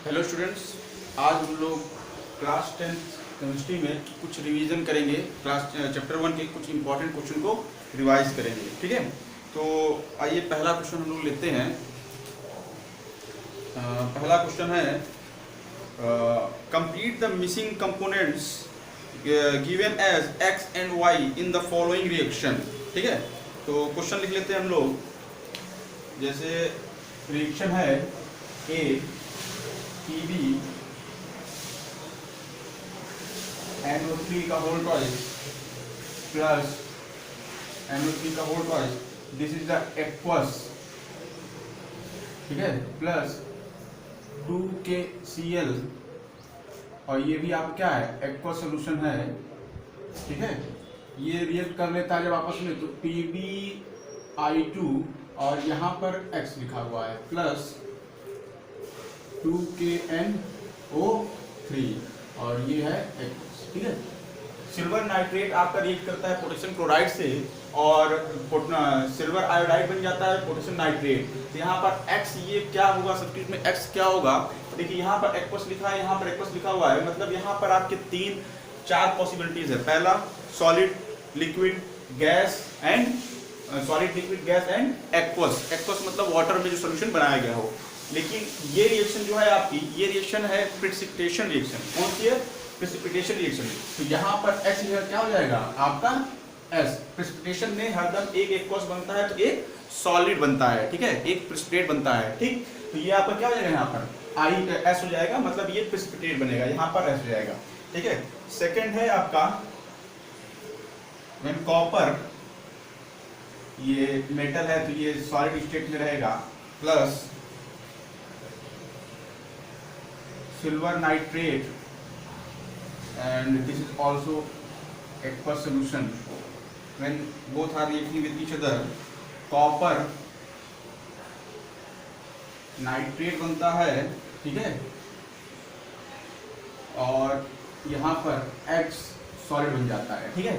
Hello students, आज हम लोग क्लास 10 केमिस्ट्री में कुछ रिवीजन करेंगे। क्लास चैप्टर 1 के कुछ इंपॉर्टेंट क्वेश्चन को रिवाइज करेंगे। ठीक है, तो आइए पहला क्वेश्चन हम लोग लेते हैं। पहला क्वेश्चन है complete the missing components given as X and Y in the following reaction. ठीक है, तो क्वेश्चन लिख लेते हैं हम लोग। जैसे रिएक्शन है ए Pb NO3 का होल ट्वाइस प्लस NO3 का whole twice, this is the aqueous. ठीक है, प्लस 2KCl, और ये भी आप क्या है, एक्वस सोल्यूशन है। ठीक है, ये रिएक्ट कर लेता है जब आपस में, तो PbI2 और यहाँ पर X लिखा हुआ है प्लस 2KNO3 और ये है X। ठीक है, सिल्वर नाइट्रेट आपका रिएक्ट करता है पोटेशियम क्लोराइड से और सिल्वर आयोडाइड बन जाता है पोटेशियम नाइट्रेट। तो यहाँ पर X ये क्या होगा, सब्स्टिट्यूट में X क्या होगा। देखिए यहाँ पर एक्वस लिखा है, यहाँ पर एक्वस लिखा हुआ है, मतलब यहाँ पर आपके चार पॉसिबिलिटीज है। पहला solid, liquid, gas and solid, liquid, gas and aqueous. Aqueous मतलब वाटर में जो सोल्यूशन बनाया गया हो। लेकिन ये रिएक्शन जो है आपकी, ये रिएक्शन है प्रेसिपिटेशन रिएक्शन। कौन सी है? Precipitation reaction. तो यहाँ पर H क्या हो जाएगा आपका S। प्रेसिपिटेशन में हरदम एक एक्वस बनता है तो एक सॉलिड बनता है। ठीक है, एक प्रेसिपिटेट बनता है। ठीक, तो ये आपका क्या हो जाएगा, यहाँ पर S हो जाएगा, मतलब ये प्रेसिपिटेट बनेगा, यहाँ पर S हो जाएगा। ठीक है, सेकेंड है आपका व्हेन कॉपर, ये मेटल है तो ये सॉलिड स्टेट में रहेगा, plus silver nitrate and this is also aqueous solution. When both are reacting with each other, copper nitrate बनता है। ठीक है, और यहाँ पर X सॉलिड बन जाता है। ठीक है,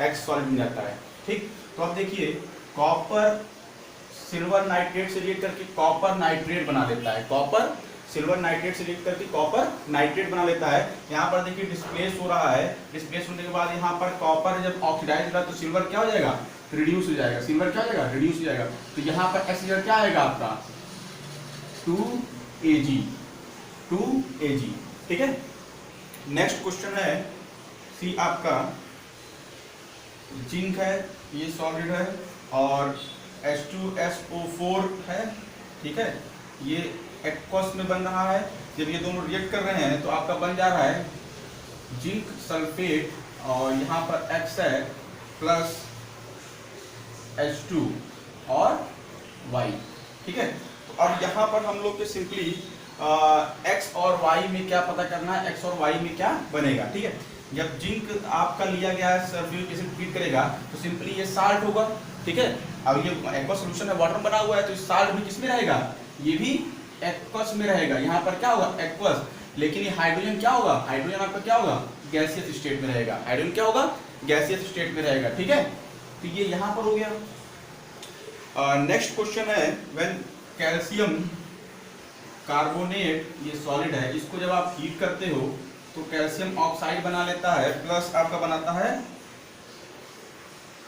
X सॉलिड बन जाता है। ठीक, तो अब देखिए कॉपर सिल्वर नाइट्रेट से रिएक्ट करके कॉपर नाइट्रेट बना लेता है। कॉपर सिल्वर नाइट्रेट से रिएक्ट करके कॉपर नाइट्रेट बना लेता है। यहाँ पर देखिए डिस्प्लेस हो रहा है। डिस्प्लेस होने के बाद यहाँ पर कॉपर जब ऑक्सीडाइज होगा तो सिल्वर क्या हो जाएगा, रिड्यूस हो जाएगा। सिल्वर क्या हो जाएगा, रिड्यूस हो जाएगा। तो यहाँ पर X क्या आएगा आपका 2Ag, 2Ag। ठीक है, नेक्स्ट क्वेश्चन है सी आपका जिंक है, ये सॉलिड है और H2SO4 है। ठीक है, ये एक्वस में बन रहा है। जब ये दोनों रिएक्ट कर रहे हैं तो आपका बन जा रहा है जिंक सल्फेट, और यहाँ पर X है प्लस H2 और Y। ठीक है, तो अब यहाँ पर हम लोग के सिंपली X और Y में क्या पता करना है, X और Y में क्या बनेगा। ठीक है, जब जिंक आपका लिया गया है, सल्फ्यूरिक एसिड ट्रीट करेगा तो सिंपली ये साल्ट होगा। ठीक है, अब ये एक्वस सोल्यूशन है, वाटर बना हुआ है, तो साल्ट भी किसमें रहेगा, ये भी एक्वस में रहेगा। यहाँ पर क्या होगा, एक्वस। लेकिन ये हाइड्रोजन क्या होगा, हाइड्रोजन आपका क्या होगा, गैसियस स्टेट में रहेगा। हाइड्रोजन क्या होगा, गैसियस स्टेट में रहेगा। ठीक है, तो ये यहाँ पर हो गया। नेक्स्ट क्वेश्चन है व्हेन कैल्शियम कार्बोनेट, ये सॉलिड है, इसको जब आप हीट करते हो तो कैल्शियम ऑक्साइड बना लेता है, प्लस आपका बनाता है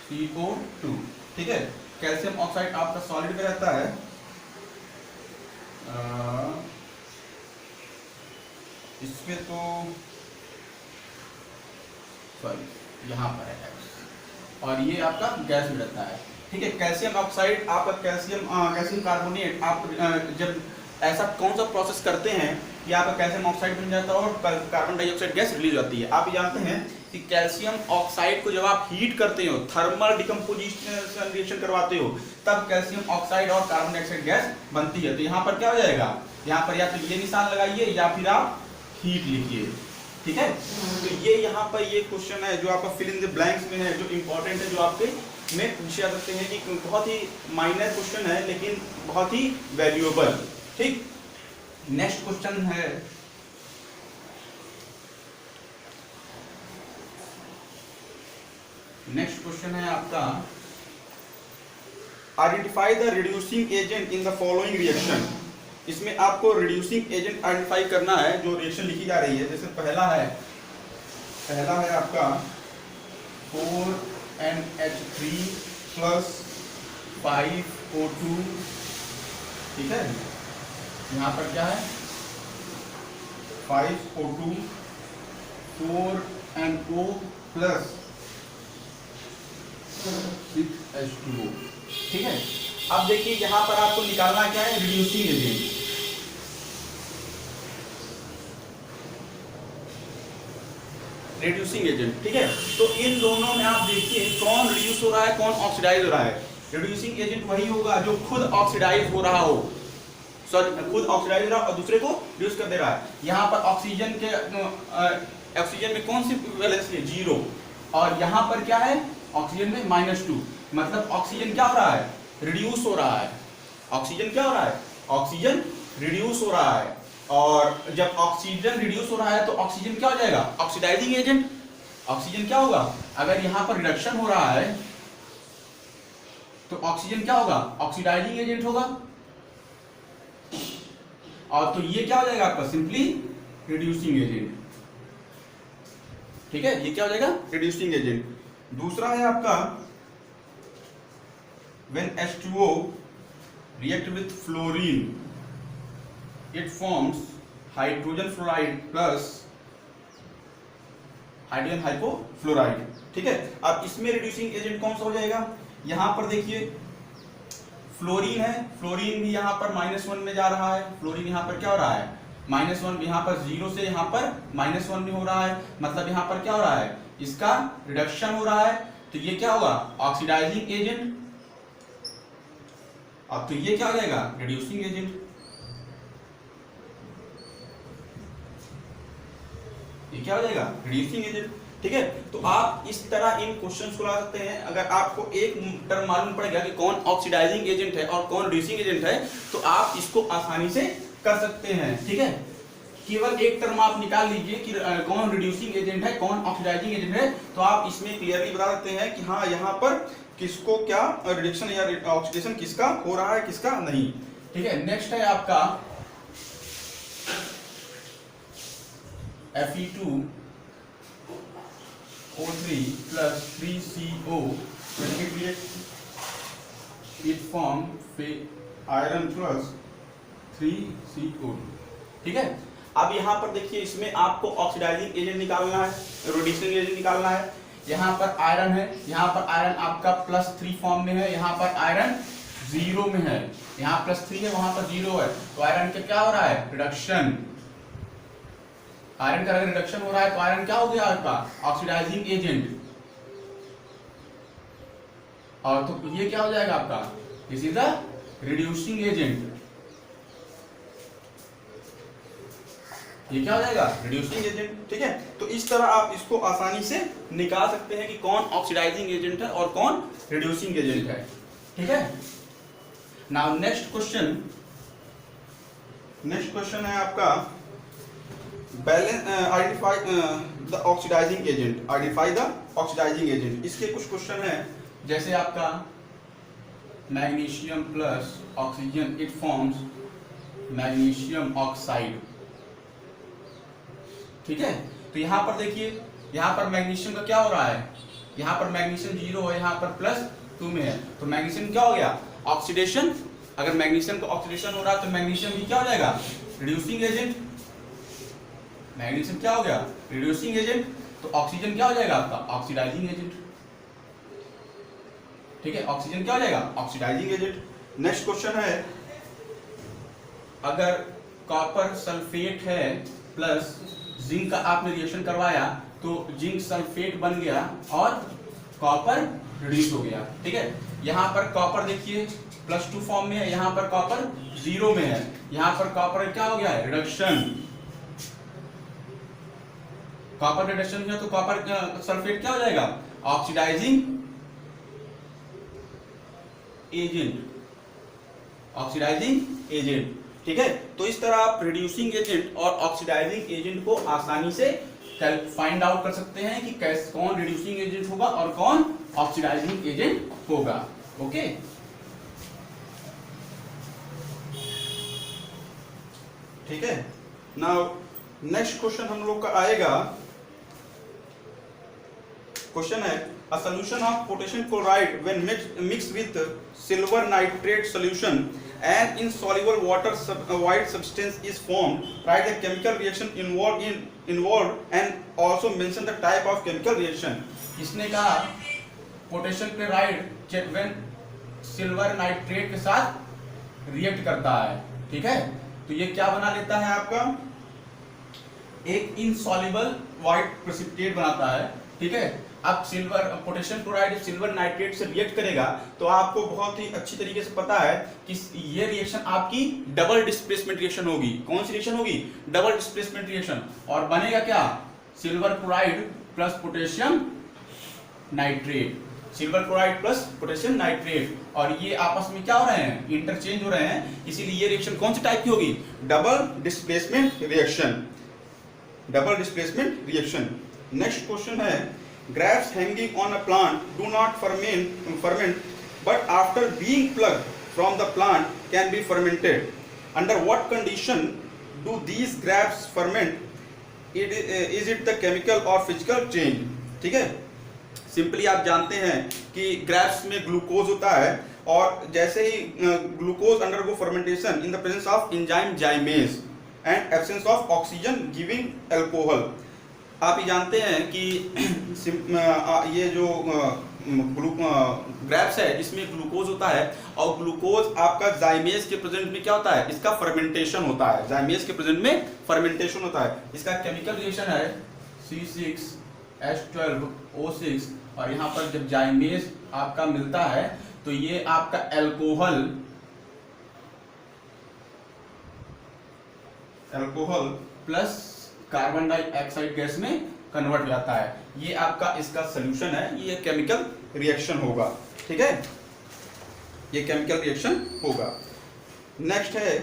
CO2। ठीक है, कैल्शियम ऑक्साइड आपका सॉलिड में रहता है, इसमें तो सॉरी यहाँ पर है X, और ये आपका गैस में रहता है। ठीक है, कैल्शियम ऑक्साइड आपका कैल्शियम कार्बोनेट, आप जब ऐसा कौन सा प्रोसेस करते हैं कि आपका कैल्शियम ऑक्साइड बन जाता है और कार्बन डाइऑक्साइड गैस रिलीज होती है। आप जानते हैं कि कैल्शियम ऑक्साइड को जब आप हीट करते हो, थर्मल डिकम्पोजिशन रिएक्शन करवाते हो, तब कैल्शियम ऑक्साइड और कार्बन डाइऑक्साइड गैस बनती है। तो यहाँ पर क्या हो जाएगा, यहाँ पर या तो ये निशान लगाइए या फिर आप हीट लिखिए। ठीक है, तो ये यहाँ पर ये क्वेश्चन है जो आपका फिल इन द ब्लैंक्स में है, जो इंपॉर्टेंट है, जो आपके में पूछे जा सकते हैं कि बहुत ही माइनर क्वेश्चन है लेकिन बहुत ही वैल्यूएबल। ठीक, नेक्स्ट क्वेश्चन है आपका Identify the reducing agent in the following reaction. इसमें आपको रिड्यूसिंग एजेंट आइडेंटिफाई करना है जो रिएक्शन लिखी जा रही है। जैसे पहला है आपका 4NH3 प्लस 5O2, ठीक है। यहाँ पर क्या है 5O2 4NO प्लस 6H2O, ठीक है। अब देखिए यहाँ पर आपको निकालना क्या है, रिड्यूसिंग एजेंट। रिड्यूसिंग एजेंट, ठीक है। तो इन दोनों में आप देखिए कौन रिड्यूस हो रहा है, कौन ऑक्सीडाइज हो रहा है। रिड्यूसिंग एजेंट वही होगा जो खुद ऑक्सीडाइज हो रहा हो, सॉरी खुद ऑक्सीडाइज हो रहा है और दूसरे को रिड्यूस कर दे रहा है। यहाँ पर ऑक्सीजन में कौन सी वैलेंस है, 0, और यहाँ पर क्या है ऑक्सीजन में -2, मतलब ऑक्सीजन क्या हो रहा है, रिड्यूस हो रहा है। ऑक्सीजन क्या हो रहा है, ऑक्सीजन रिड्यूस हो रहा है। और जब ऑक्सीजन रिड्यूस हो रहा है तो ऑक्सीजन क्या हो जाएगा, ऑक्सीडाइजिंग एजेंट। ऑक्सीजन क्या होगा, अगर यहाँ पर रिडक्शन हो रहा है तो ऑक्सीजन क्या होगा, ऑक्सीडाइजिंग एजेंट होगा। और तो ये क्या हो जाएगा आपका, सिंपली रिड्यूसिंग एजेंट, ठीक है। ये क्या हो जाएगा, रिड्यूसिंग एजेंट। दूसरा है आपका when H2O react with fluorine it forms hydrogen fluoride plus hydrogen hypofluoride, ठीक है। अब इसमें रिड्यूसिंग एजेंट कौन सा हो जाएगा, यहां पर देखिए फ्लोरीन है, फ्लोरीन भी यहां पर -1 में जा रहा है। फ्लोरीन यहां पर क्या हो रहा है, -1, यहां पर 0 से यहां पर -1 में हो रहा है, मतलब यहां पर क्या हो रहा है, इसका रिडक्शन हो रहा है। तो ये क्या होगा, ऑक्सीडाइजिंग एजेंट। अब तो ये क्या हो जाएगा, रिड्यूसिंग एजेंट। ये क्या हो जाएगा, रिड्यूसिंग एजेंट, ठीक है। तो आप इस तरह इन क्वेश्चंस को ला सकते हैं। अगर आपको एक टर्म मालूम पड़ेगा कि कौन ऑक्सीडाइजिंग एजेंट है और कौन रिड्यूसिंग एजेंट है, तो आप इसको आसानी से कर सकते हैं, ठीक है। केवल एक टर्म आप निकाल लीजिए कि कौन रिड्यूसिंग एजेंट है, कौन ऑक्सीडाइजिंग एजेंट है, तो आप इसमें क्लियरली बता सकते हैं कि हाँ यहाँ पर किसको क्या रिडक्शन या ऑक्सीडेशन किसका हो रहा है, किसका नहीं, ठीक है। नेक्स्ट है आपका Fe2O3 plus 3CO, it form iron plus 3CO, ठीक है। अब यहाँ पर देखिए इसमें आपको ऑक्सीडाइजिंग एजेंट निकालना है, रिड्यूसिंग एजेंट निकालना है। यहाँ पर आयरन है, यहाँ पर आयरन आपका +3 फॉर्म में है, यहाँ पर आयरन 0 में है, यहाँ +3 है, वहां पर 0 है, तो आयरन का क्या हो रहा है, रिडक्शन। आयरन का अगर रिडक्शन हो रहा है तो आयरन क्या हो गया आपका, ऑक्सीडाइजिंग एजेंट। और तो ये क्या हो जाएगा आपका, this is the reducing agent. ये क्या हो जाएगा, रिड्यूसिंग एजेंट, ठीक है। तो इस तरह आप इसको आसानी से निकाल सकते हैं कि कौन ऑक्सीडाइजिंग एजेंट है और कौन रिड्यूसिंग एजेंट है, ठीक है। नाउ नेक्स्ट क्वेश्चन है आपका balance, identify the oxidising agent, identify the oxidising agent. इसके कुछ क्वेश्चन है, जैसे आपका magnesium plus oxygen it forms magnesium oxide, ठीक है। तो यहां पर देखिए, यहां पर मैग्नीशियम का क्या हो रहा है, यहां पर मैग्नीशियम 0 है, यहां पर +2 में है, तो मैग्नीशियम क्या हो गया, ऑक्सीडेशन। अगर मैग्नीशियम का ऑक्सीडेशन हो रहा है तो मैग्नीशियम भी क्या हो जाएगा, रिड्यूसिंग एजेंट। मैग्नीशियम क्या हो गया, रिड्यूसिंग एजेंट। तो ऑक्सीजन क्या हो जाएगा आपका, ऑक्सीडाइजिंग एजेंट, ठीक है। ऑक्सीजन क्या हो जाएगा, ऑक्सीडाइजिंग एजेंट। नेक्स्ट क्वेश्चन है, अगर कॉपर सल्फेट है प्लस जिंक का आपने रिएक्शन करवाया तो जिंक सल्फेट बन गया और कॉपर रिड्यूस हो गया, ठीक है। यहाँ पर कॉपर देखिए +2 फॉर्म में है, यहाँ पर कॉपर 0 में है, यहाँ पर कॉपर क्या हो गया है, रिडक्शन। कॉपर रिडक्शन हुआ तो कॉपर सल्फेट क्या हो जाएगा, ऑक्सीडाइजिंग एजेंट, ऑक्सीडाइजिंग एजेंट, ठीक है। तो इस तरह आप रिड्यूसिंग एजेंट और ऑक्सीडाइजिंग एजेंट को आसानी से फाइंड आउट कर सकते हैं कि कैसे कौन रिड्यूसिंग एजेंट होगा और कौन ऑक्सीडाइजिंग एजेंट होगा, ओके। ठीक है। नाउ नेक्स्ट क्वेश्चन हम लोग का आएगा, क्वेश्चन है a solution of potassium chloride when mixed with silver nitrate solution and insoluble water white substance is formed. Write the chemical reaction involved and also mention the type of chemical reaction. इसने कहा potassium chloride when silver nitrate के साथ react करता है, ठीक है, तो ये क्या बना लेता है आपका, एक इनसॉल्युबल वाइट प्रेसिपिटेट बनाता है, ठीक है। अब silver potassium chloride silver nitrate से रिएक्ट करेगा तो आपको बहुत ही अच्छी तरीके से पता है कि ये रिएक्शन आपकी डबल डिस्प्लेसमेंट रिएक्शन होगी। कौन सी रिएक्शन होगी, डबल डिस्प्लेसमेंट रिएक्शन, और बनेगा क्या, silver chloride plus potassium nitrate, silver chloride plus potassium nitrate, और ये आपस में क्या हो रहे हैं, इंटरचेंज हो रहे हैं, इसीलिए ये रिएक्शन कौन सी टाइप की होगी, double displacement reaction, double displacement reaction. Next question है, grapes hanging on a plant do not ferment but after being plucked from the plant can be fermented. Under what condition do these grapes ferment? Is it the chemical or physical change? ठीक है, simply आप जानते हैं कि grapes में glucose होता है, और जैसे ही glucose undergo fermentation in the presence of enzyme zymase and absence of oxygen giving alcohol. आप ये जानते हैं कि ये जो ग्रेप्स है इसमें ग्लूकोज होता है, और ग्लूकोज आपका जाइमेज के प्रेजेंट में क्या होता है, इसका फर्मेंटेशन होता है, जाइमेज के प्रेजेंट में फर्मेंटेशन होता है। इसका केमिकल रिएक्शन है C6H12O6, और यहाँ पर जब जाइमेज आपका मिलता है तो ये आपका alcohol plus carbon dioxide gas में कन्वर्ट हो जाता है। ये आपका इसका सोल्यूशन है, ये केमिकल रिएक्शन होगा, ठीक है, ये केमिकल रिएक्शन होगा। नेक्स्ट है,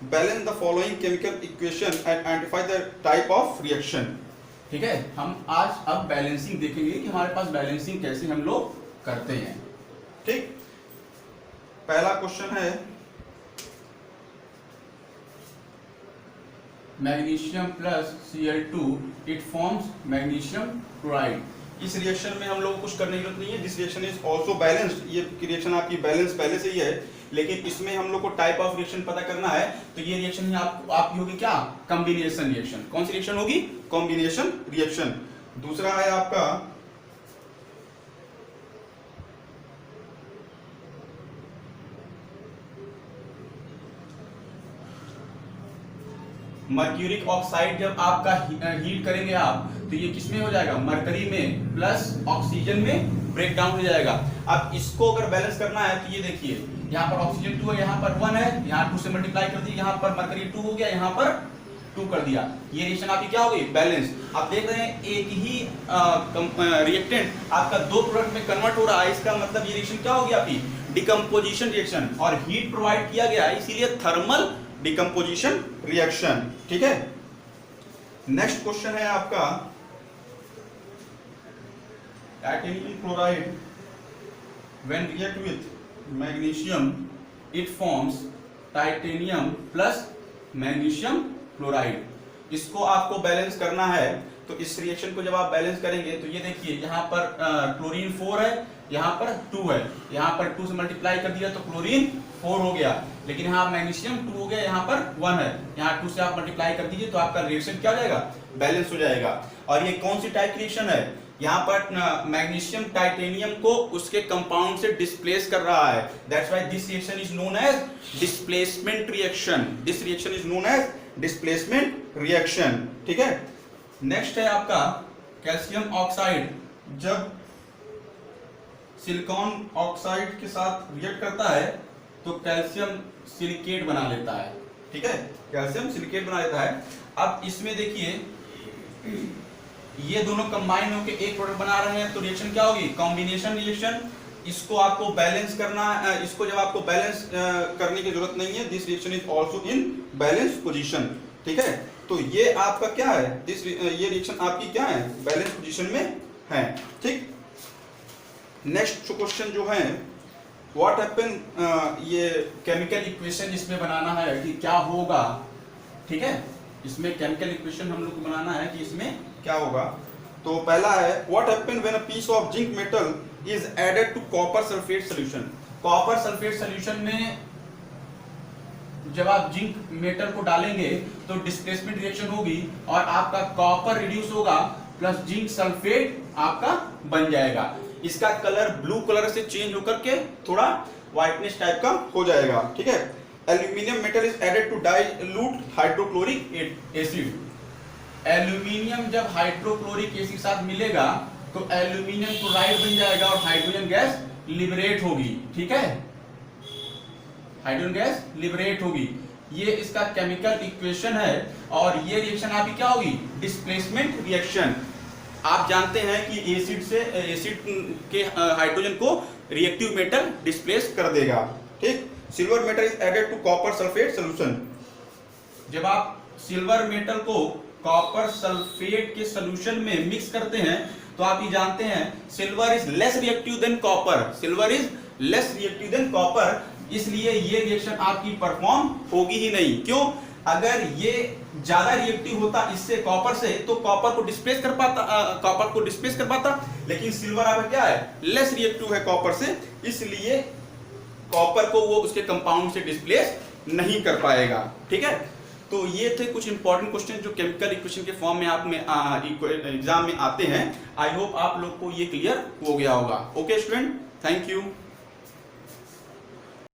balance the following chemical equation and identify the type of reaction. ठीक है, हम आज अब बैलेंसिंग देखेंगे कि हमारे पास बैलेंसिंग कैसे हम लोग करते हैं। ठीक, पहला क्वेश्चन है magnesium plus Cl2 it forms magnesium chloride. इस रिएक्शन में हम लोग को कुछ करने की जरूरत नहीं है, this reaction is also balanced. ये रिएक्शन आपकी बैलेंस पहले से ही है, लेकिन इसमें हम लोग को टाइप ऑफ रिएक्शन पता करना है, तो ये रिएक्शन ही आपकी होगी क्या, कॉम्बिनेशन रिएक्शन। कौन सी रिएक्शन होगी, कॉम्बिनेशन रिएक्शन। दूसरा है आपका मर्क्यूरिक ऑक्साइड। जब आपका हीट करेंगे आप तो ये किसमें हो जाएगा, मरकरी में प्लस ऑक्सीजन में ब्रेक डाउन हो जाएगा। अब इसको अगर बैलेंस करना है तो ये देखिए, यहाँ पर ऑक्सीजन 2 है, यहाँ पर 1 है, यहाँ 2 से मल्टीप्लाई कर दिया, यहाँ पर मरकरी 2 हो गया, यहाँ पर 2 कर दिया। ये रिएक्शन आपकी क्या होगी, बैलेंस। आप देख रहे हैं एक ही रिएक्टेंट आपका 2 प्रोडक्ट में कन्वर्ट हो रहा है, इसका मतलब ये रिएक्शन क्या होगी आपकी, डिकम्पोजिशन रिएक्शन, और हीट प्रोवाइड किया गया है इसीलिए थर्मल डिकम्पोजिशन रिएक्शन। ठीक है, नेक्स्ट क्वेश्चन है आपका titanium chloride when react with magnesium it forms titanium plus magnesium chloride. इसको आपको बैलेंस करना है, तो इस रिएक्शन को जब आप बैलेंस करेंगे तो ये देखिए यहाँ पर क्लोरीन 4 है, यहाँ पर 2 है, यहाँ पर 2 से मल्टीप्लाई कर दिया तो क्लोरीन 4 हो गया, लेकिन यहाँ मैग्नीशियम 2 हो गया, यहाँ पर 1 है, यहाँ 2 से आप मल्टीप्लाई कर दीजिए तो आपका रिएक्शन क्या हो जाएगा, बैलेंस हो जाएगा। और ये कौन सी टाइप की रिएक्शन है, यहाँ पर मैग्नीशियम टाइटेनियम को उसके कंपाउंड से डिस्प्लेस कर रहा है, that's why this reaction is known as displacement reaction. This reaction is known as displacement reaction. ठीक है, नेक्स्ट है आपका कैल्शियम ऑक्साइड जब सिलिकॉन ऑक्साइड के साथ रिएक्ट करता है तो कैल्शियम सिलिकेट बना लेता है। ठीक है, कैल्शियम सिलिकेट बना लेता है। अब इसमें देखिए ये दोनों कंबाइन होकर एक प्रोडक्ट बना रहे हैं, तो रिएक्शन क्या होगी, कॉम्बिनेशन रिएक्शन। इसको आपको बैलेंस करना है, इसको जब आपको बैलेंस करने की जरूरत नहीं है, this reaction is also in balance position. ठीक है, तो ये आपका क्या है, ये रिएक्शन आपकी क्या है, बैलेंस पोजीशन में है। ठीक, नेक्स्ट क्वेश्चन जो है व्हाट हैपन, ये केमिकल इक्वेशन इसमें बनाना है कि क्या होगा ठीक है, इसमें केमिकल इक्वेशन हम लोग को बनाना है कि इसमें क्या होगा। तो पहला है what happen when a piece of zinc metal is added to copper sulphate solution. Copper sulphate solution में जब आप जिंक मेटल को डालेंगे तो डिस्प्लेसमेंट रिएक्शन होगी और आपका कॉपर रिड्यूस होगा प्लस जिंक सल्फेट आपका बन जाएगा। इसका कलर ब्लू कलर से चेंज होकर के थोड़ा व्हाइटनेस टाइप का हो जाएगा, ठीक है। Aluminium metal is added to dilute hydrochloric acid. Aluminium जब हाइड्रोक्लोरिक एसिड के साथ मिलेगा तो एल्यूमिनियम क्लोराइड बन जाएगा और हाइड्रोजन गैस लिबरेट होगी, ठीक है, हाइड्रोजन गैस लिबरेट होगी। ये इसका केमिकल इक्वेशन है और ये रिएक्शन आपकी क्या होगी, डिस्प्लेसमेंट रिएक्शन। आप जानते हैं कि एसिड से एसिड के हाइड्रोजन को रिएक्टिव मेटल डिस्प्लेस कर देगा, ठीक। Silver metal is added to copper sulphate solution. जब आप सिल्वर मेटल को कॉपर सल्फेट के सॉल्यूशन में मिक्स करते हैं तो आप ये जानते हैं silver is less reactive than copper, silver is less reactive than copper, इसलिए ये रिएक्शन आपकी परफॉर्म होगी ही नहीं। क्यों? अगर ये ज्यादा रिएक्टिव होता इससे कॉपर से तो कॉपर को डिस्प्लेस कर पाता, लेकिन सिल्वर आपका क्या है, लेस रिएक्टिव है कॉपर से, इसलिए कॉपर को वो उसके कंपाउंड से डिस्प्लेस नहीं कर पाएगा, ठीक है। तो ये थे कुछ इंपॉर्टेंट क्वेश्चन जो केमिकल इक्वेशन के फॉर्म में आप में एग्जाम में आते हैं। आई होप आप लोग को ये क्लियर हो गया होगा। Okay student, thank you.